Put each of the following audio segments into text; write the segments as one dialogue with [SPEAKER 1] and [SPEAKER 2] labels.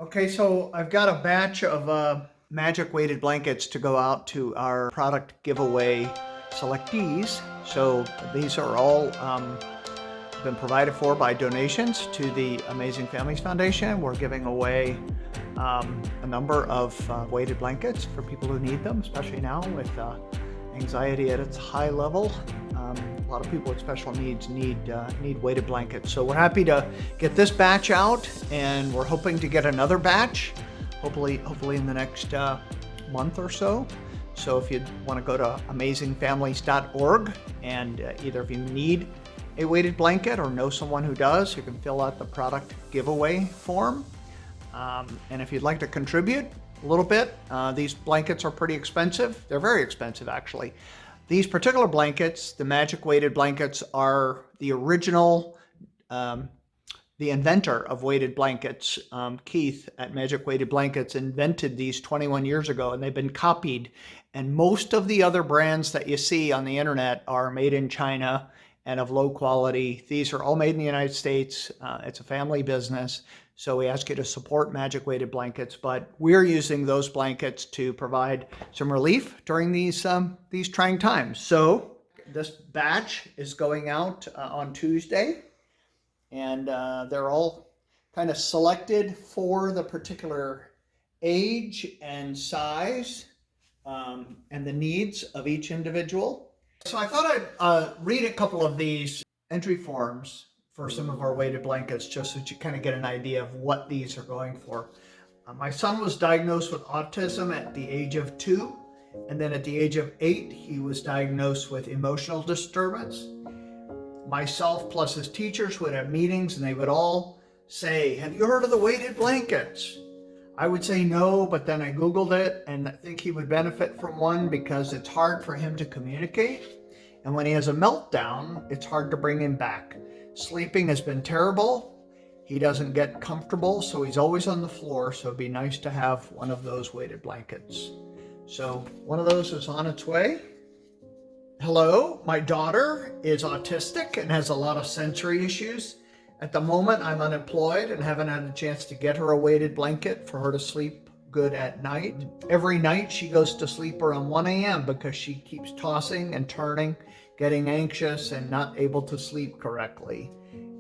[SPEAKER 1] Okay, so I've got a batch of magic weighted blankets to go out to our product giveaway selectees. So these are all been provided for by donations to the Amazing Families Foundation. We're giving away a number of weighted blankets for people who need them, especially now with anxiety at its high level. A lot of people with special needs need weighted blankets. So we're happy to get this batch out, and we're hoping to get another batch, hopefully in the next month or so. So if you want to go to amazingfamilies.org, and either if you need a weighted blanket or know someone who does, you can fill out the product giveaway form. And if you'd like to contribute a little bit, these blankets are pretty expensive. They're very expensive, actually. These particular blankets, the magic weighted blankets, are the original, the inventor of weighted blankets, Keith at Magic Weighted Blankets, invented these 21 years ago, and they've been copied. And most of the other brands that you see on the internet are made in China and of low quality. These are all made in the United States. It's a family business. So we ask you to support Magic Weighted Blankets, but we're using those blankets to provide some relief during these trying times. So this batch is going out on Tuesday, and they're all kind of selected for the particular age and size and the needs of each individual. So I thought I'd read a couple of these entry forms for some of our weighted blankets, just so that you kind of get an idea of what these are going for. My son was diagnosed with autism at the age of 2, and then at the age of 8, he was diagnosed with emotional disturbance. Myself plus his teachers would have meetings, and they would all say, "Have you heard of the weighted blankets?" I would say no, but then I Googled it, and I think he would benefit from one because it's hard for him to communicate. And when he has a meltdown, it's hard to bring him back. Sleeping has been terrible. He doesn't get comfortable, so he's always on the floor. So it'd be nice to have one of those weighted blankets. So one of those is on its way. Hello, my daughter is autistic and has a lot of sensory issues. At the moment, I'm unemployed and haven't had a chance to get her a weighted blanket for her to sleep good at night. Every night she goes to sleep around 1 a.m. because she keeps tossing and turning, getting anxious and not able to sleep correctly.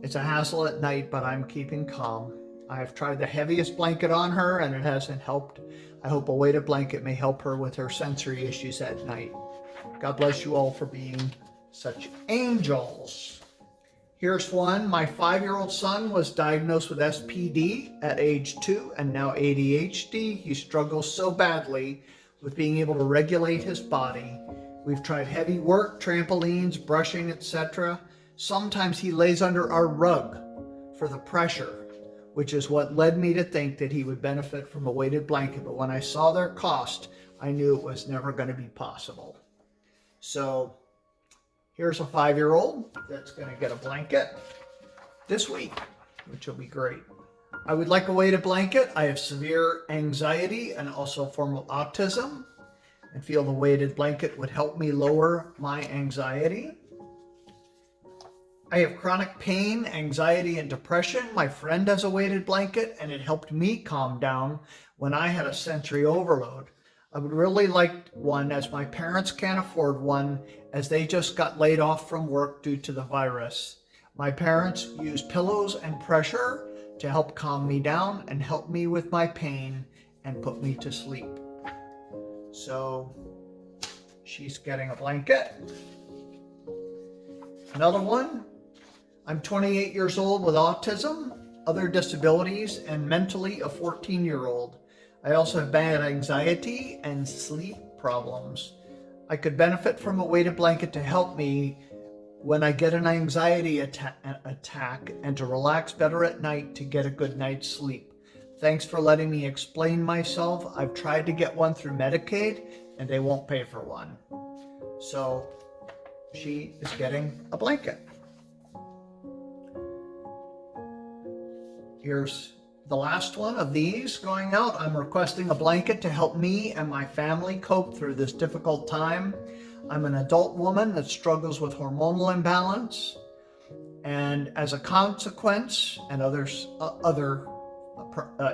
[SPEAKER 1] It's a hassle at night, but I'm keeping calm. I have tried the heaviest blanket on her and it hasn't helped. I hope a weighted blanket may help her with her sensory issues at night. God bless you all for being such angels. Here's one. My 5-year-old son was diagnosed with SPD at age 2 and now ADHD. He struggles so badly with being able to regulate his body. We've tried heavy work, trampolines, brushing, etc. Sometimes he lays under our rug for the pressure, which is what led me to think that he would benefit from a weighted blanket. But when I saw their cost, I knew it was never going to be possible. So here's a 5-year-old that's going to get a blanket this week, which will be great. I would like a weighted blanket. I have severe anxiety and also a form of autism, and feel the weighted blanket would help me lower my anxiety. I have chronic pain, anxiety, and depression. My friend has a weighted blanket, and it helped me calm down when I had a sensory overload. I would really like one, as my parents can't afford one, as they just got laid off from work due to the virus. My parents use pillows and pressure to help calm me down and help me with my pain and put me to sleep. So she's getting a blanket. Another one. I'm 28 years old with autism, other disabilities, and mentally a 14-year-old. I also have bad anxiety and sleep problems. I could benefit from a weighted blanket to help me when I get an anxiety attack and to relax better at night to get a good night's sleep. Thanks for letting me explain myself. I've tried to get one through Medicaid and they won't pay for one. So she is getting a blanket. Here's the last one of these going out. I'm requesting a blanket to help me and my family cope through this difficult time. I'm an adult woman that struggles with hormonal imbalance, and as a consequence, and other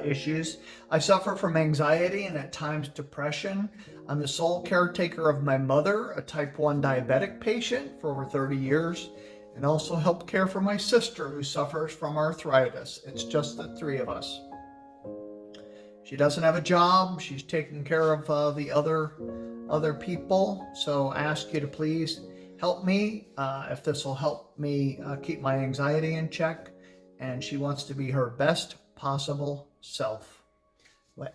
[SPEAKER 1] issues. I suffer from anxiety and at times depression. I'm the sole caretaker of my mother, a type 1 diabetic patient for over 30 years, and also help care for my sister who suffers from arthritis. It's just the three of us. She doesn't have a job. She's taking care of the other people. So I ask you to please help me if this will help me keep my anxiety in check. And she wants to be her best possible self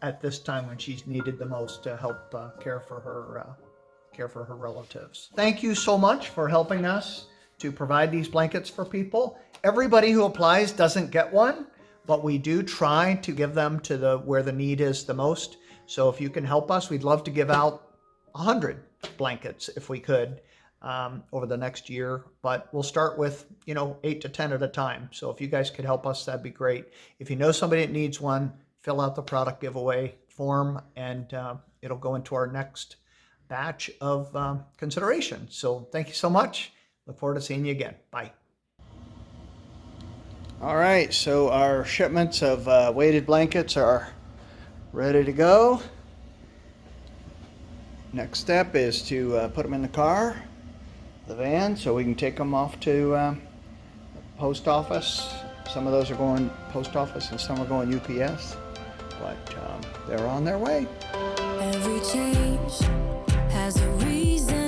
[SPEAKER 1] at this time when she's needed the most to help care for her relatives. Thank you so much for helping us to provide these blankets for people. Everybody who applies doesn't get one, but we do try to give them to where the need is the most. So if you can help us, we'd love to give out 100 blankets if we could over the next year, but we'll start with 8 to 10 at a time. So if you guys could help us, that'd be great. If you know somebody that needs one, fill out the product giveaway form, and it'll go into our next batch of consideration. So thank you so much. Look forward to seeing you again. Bye. All right, so our shipments of weighted blankets are ready to go. Next step is to put them in the car, the van, so we can take them off to the post office. Some of those are going post office and some are going UPS, but they're on their way.
[SPEAKER 2] Every change has a reason.